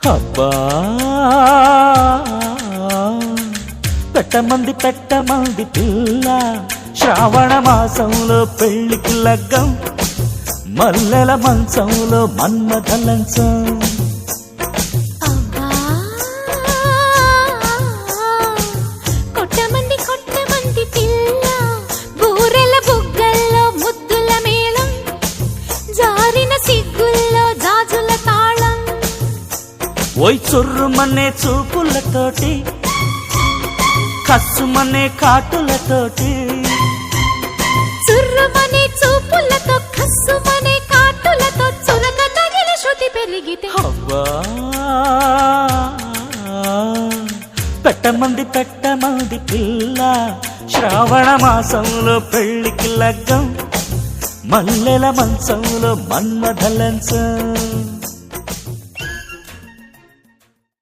అబ్బా పెట్టమంది పిల్ల శ్రావణ మాసంలో పెళ్లికి లగ్గం మల్లెల మంచంలో మన్మథ లంచం ఓయ్ చుర్రుమనే చూపులతోటి కస్సుమనే కాటులతోటి చుర్రుమనే చూపులతో కస్సుమనే కాటులతో చురక తగిలి శృతి పెరిగితే అవ్వా పెట్టమంది పిల్ల శ్రావణ మాసంలో పెళ్లికి లగ్గం మల్లెల మంచంలో మన్మథ లంచం